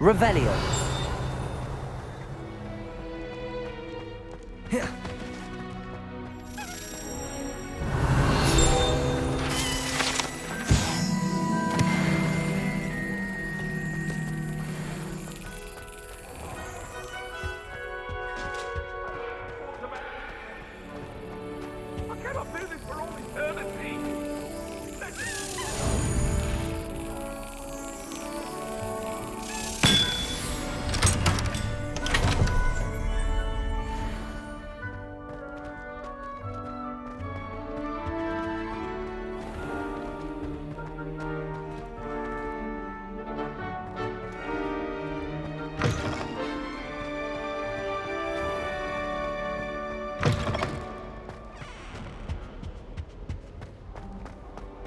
Revelio. I cannot do this for all eternity.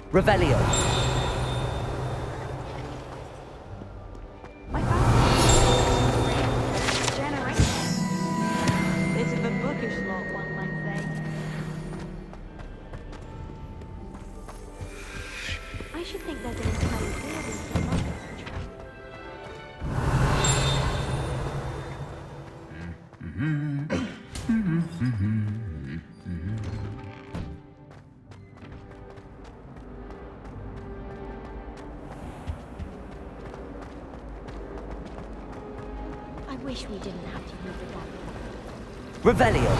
Revelio. My father generation. Bit of a bookish lot, one might say. I should think there's an entire world in some markets. I wish we didn't have to use the gun. Revelio.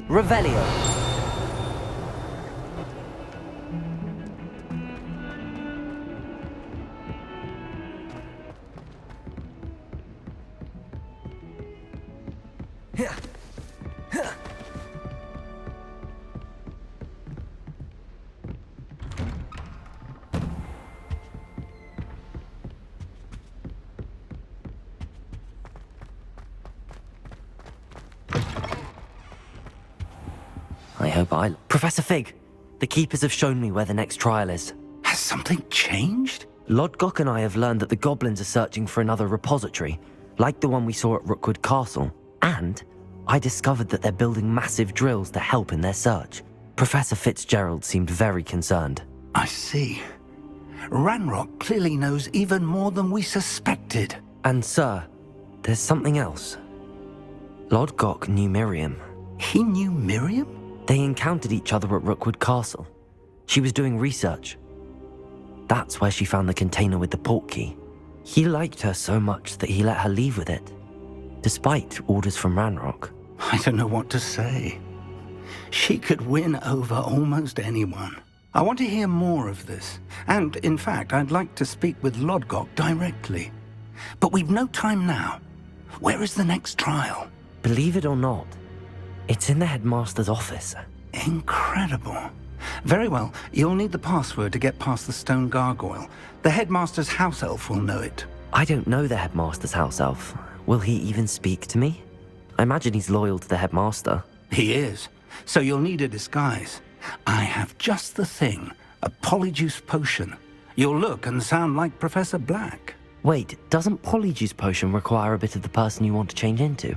Revelio. I hope Professor Fig, the Keepers have shown me where the next trial is. Has something changed? Lodgok and I have learned that the goblins are searching for another repository, like the one we saw at Rookwood Castle. And I discovered that they're building massive drills to help in their search. Professor Fitzgerald seemed very concerned. I see. Ranrock clearly knows even more than we suspected. And sir, there's something else. Lodgok knew Miriam. He knew Miriam? They encountered each other at Rookwood Castle. She was doing research. That's where she found the container with the Portkey. He liked her so much that he let her leave with it, despite orders from Ranrock. I don't know what to say. She could win over almost anyone. I want to hear more of this. And, in fact, I'd like to speak with Lodgok directly. But we've no time now. Where is the next trial? Believe it or not, it's in the headmaster's office. Incredible. Very well, you'll need the password to get past the stone gargoyle. The headmaster's house elf will know it. I don't know the headmaster's house elf. Will he even speak to me? I imagine he's loyal to the headmaster. He is. So you'll need a disguise. I have just the thing. A Polyjuice potion. You'll look and sound like Professor Black. Wait, doesn't Polyjuice potion require a bit of the person you want to change into?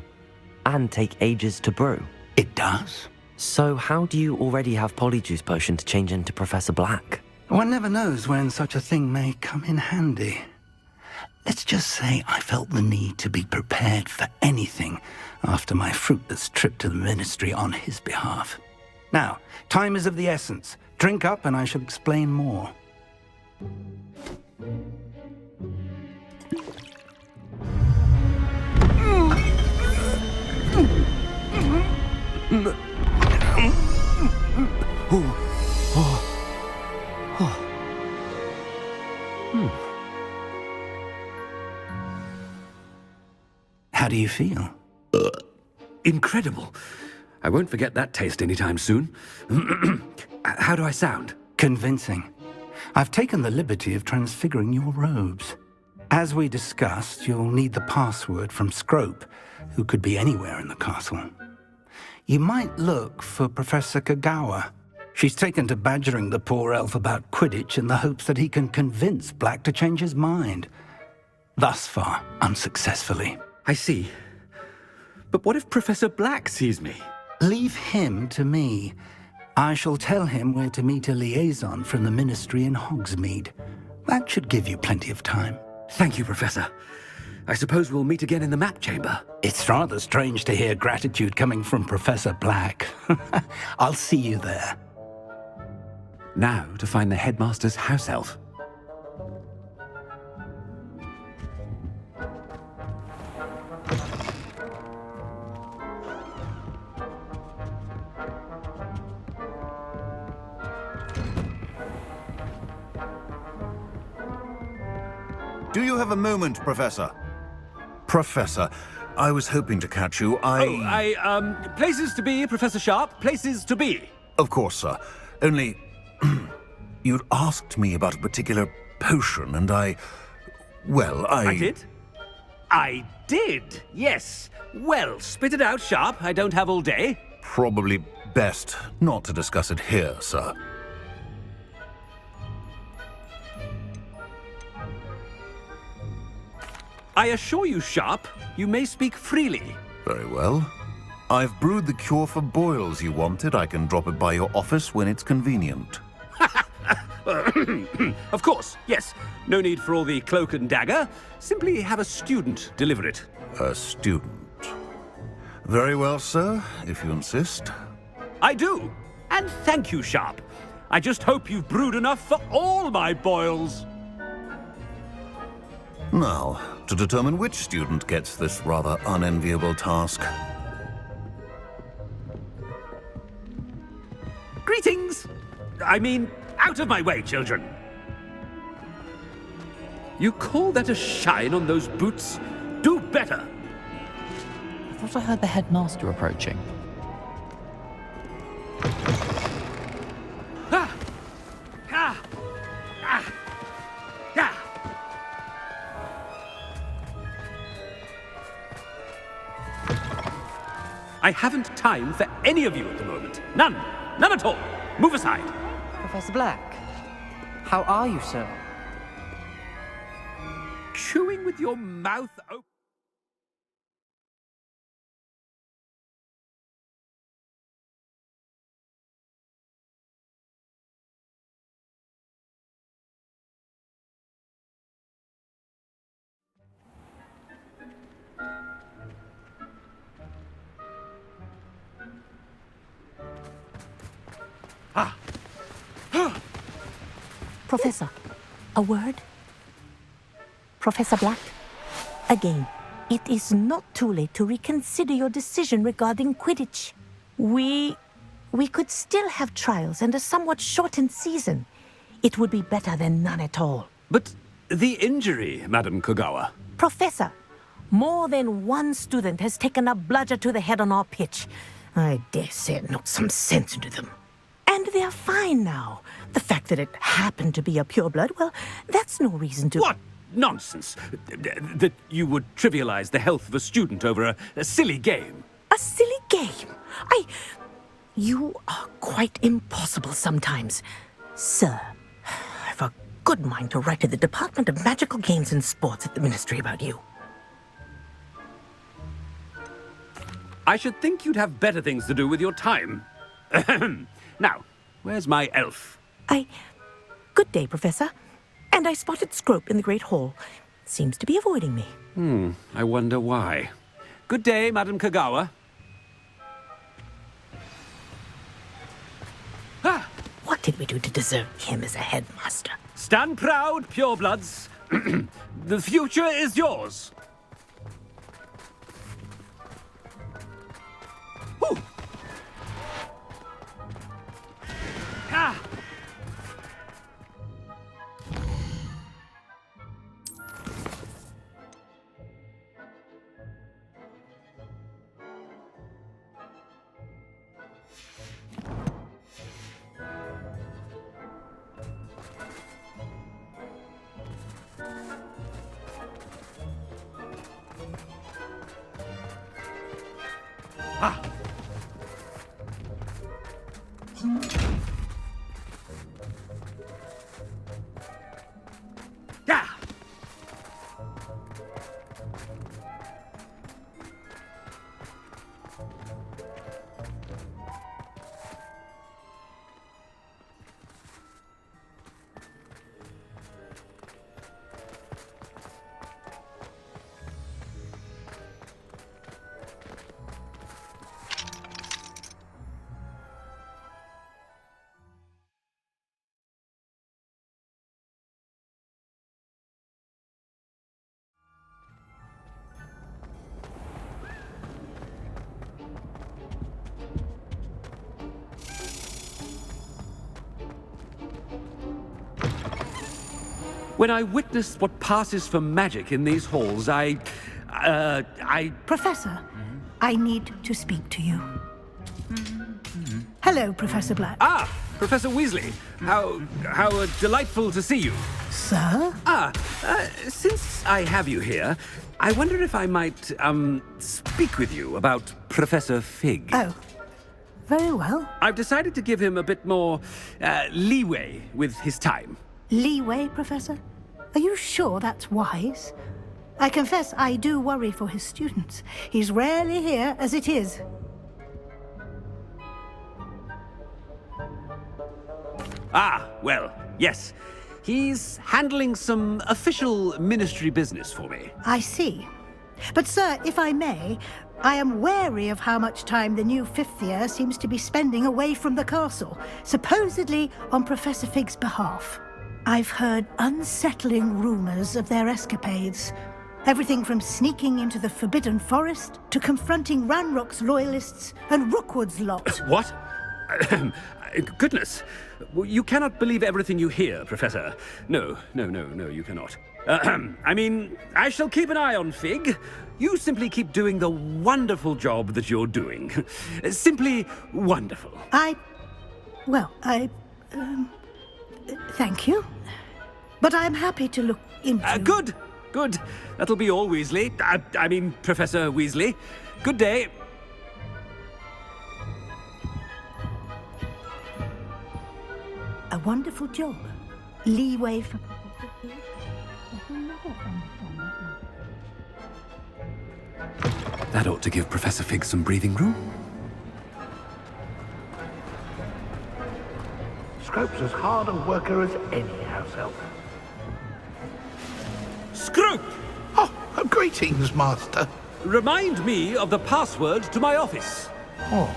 And take ages to brew? It does. So how do you already have Polyjuice potion to change into Professor Black? One never knows when such a thing may come in handy. Let's just say I felt the need to be prepared for anything after my fruitless trip to the ministry on his behalf. Now, time is of the essence. Drink up and I shall explain more. How do you feel? Incredible. I won't forget that taste anytime soon. How do I sound? Convincing. I've taken the liberty of transfiguring your robes. As we discussed, you'll need the password from Scrope, who could be anywhere in the castle. You might look for Professor Kagawa. She's taken to badgering the poor elf about Quidditch in the hopes that he can convince Black to change his mind. Thus far, unsuccessfully. I see. But what if Professor Black sees me? Leave him to me. I shall tell him where to meet a liaison from the Ministry in Hogsmeade. That should give you plenty of time. Thank you, Professor. I suppose we'll meet again in the map chamber. It's rather strange to hear gratitude coming from Professor Black. I'll see you there. Now to find the headmaster's house elf. Do you have a moment, Professor? Professor, I was hoping to catch you. Places to be, Professor Sharp, places to be. Of course, sir. Only, you'd asked me about a particular potion, and I did? I did, yes. Well, spit it out, Sharp. I don't have all day. Probably best not to discuss it here, sir. I assure you, Sharp, you may speak freely. Very well. I've brewed the cure for boils you wanted. I can drop it by your office when it's convenient. Of course, yes. No need for all the cloak and dagger. Simply have a student deliver it. A student. Very well, sir, if you insist. I do. And thank you, Sharp. I just hope you've brewed enough for all my boils. Now, to determine which student gets this rather unenviable task. Greetings! I mean, out of my way, children. You call that a shine on those boots? Do better! I thought I heard the headmaster approaching. Ah! Ah! Ah! Ah! I haven't time for any of you at the moment. None. None at all. Move aside. Professor Black, how are you, sir? Chewing with your mouth open. Professor, a word? Professor Black, again, it is not too late to reconsider your decision regarding Quidditch. We could still have trials and a somewhat shortened season. It would be better than none at all. But the injury, Madam Kagawa. Professor, more than one student has taken a bludger to the head on our pitch. I dare say it knocked some sense into them. And they're fine now. The fact that it happened to be a pureblood, well, that's no reason to... What nonsense! That you would trivialize the health of a student over a silly game. A silly game? You are quite impossible sometimes. Sir, I've a good mind to write to the Department of Magical Games and Sports at the Ministry about you. I should think you'd have better things to do with your time. Now, where's my elf? Good day, Professor. And I spotted Scrope in the Great Hall. Seems to be avoiding me. I wonder why. Good day, Madam Kagawa. Ah! What did we do to deserve him as a headmaster? Stand proud, purebloods. The future is yours. Ooh. Ah! When I witness what passes for magic in these halls, I... Professor, I need to speak to you. Hello, Professor Black. Ah, Professor Weasley. How delightful to see you. Sir? Since I have you here, I wonder if I might, speak with you about Professor Fig. Oh, very well. I've decided to give him a bit more, leeway with his time. Leeway, Professor? Are you sure that's wise? I confess I do worry for his students. He's rarely here as it is. Ah, well, yes. He's handling some official ministry business for me. I see. But, sir, if I may, I am wary of how much time the new fifth year seems to be spending away from the castle, supposedly on Professor Fig's behalf. I've heard unsettling rumors of their escapades. Everything from sneaking into the Forbidden Forest to confronting Ranrock's loyalists and Rookwood's lot. What? Goodness. You cannot believe everything you hear, Professor. No, you cannot. I mean, I shall keep an eye on Fig. You simply keep doing the wonderful job that you're doing. Simply wonderful. Thank you. But I'm happy to look into... Good. That'll be all, Weasley. I mean, Professor Weasley. Good day. A wonderful job. Leeway for... That ought to give Professor Fig some breathing room. Scrope's as hard a worker as any house elf. Scrope! Oh, greetings, Master. Remind me of the password to my office. Oh,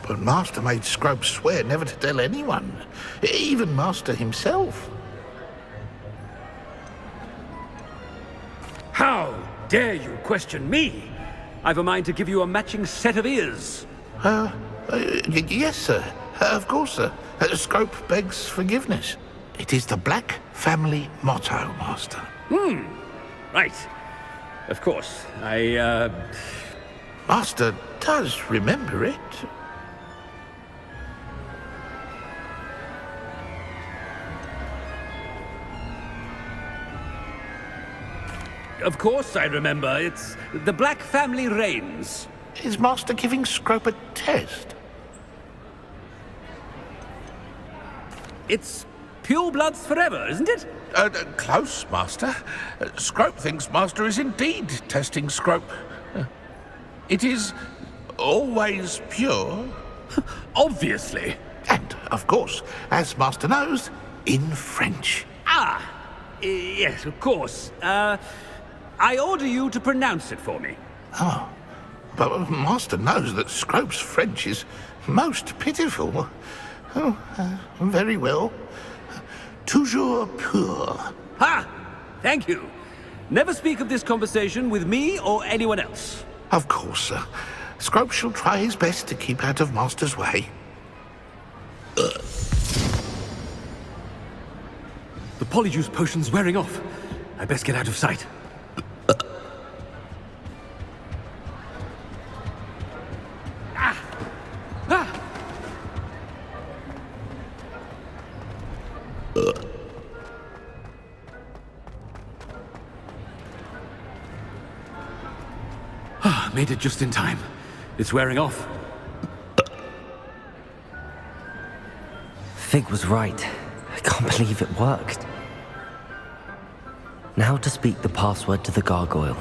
but Master made Scrope swear never to tell anyone, even Master himself. How dare you question me? I've a mind to give you a matching set of ears. Yes, sir. Of course, sir. Scrope begs forgiveness. It is the Black family motto, Master. Right. Of course. Master does remember it. Of course I remember. It's the Black family reigns. Is Master giving Scrope a test? It's pure bloods forever, isn't it? Close, Master. Scrope thinks Master is indeed testing Scrope. It is always pure. Obviously. And, of course, as Master knows, in French. Yes, of course. I order you to pronounce it for me. Oh, but Master knows that Scrope's French is most pitiful. Oh, very well. Toujours pur. Ha! Thank you. Never speak of this conversation with me or anyone else. Of course, sir. Scrope shall try his best to keep out of Master's way. The Polyjuice potion's wearing off. I best get out of sight. Made it just in time. It's wearing off. Fig was right. I can't believe it worked. Now to speak the password to the gargoyle.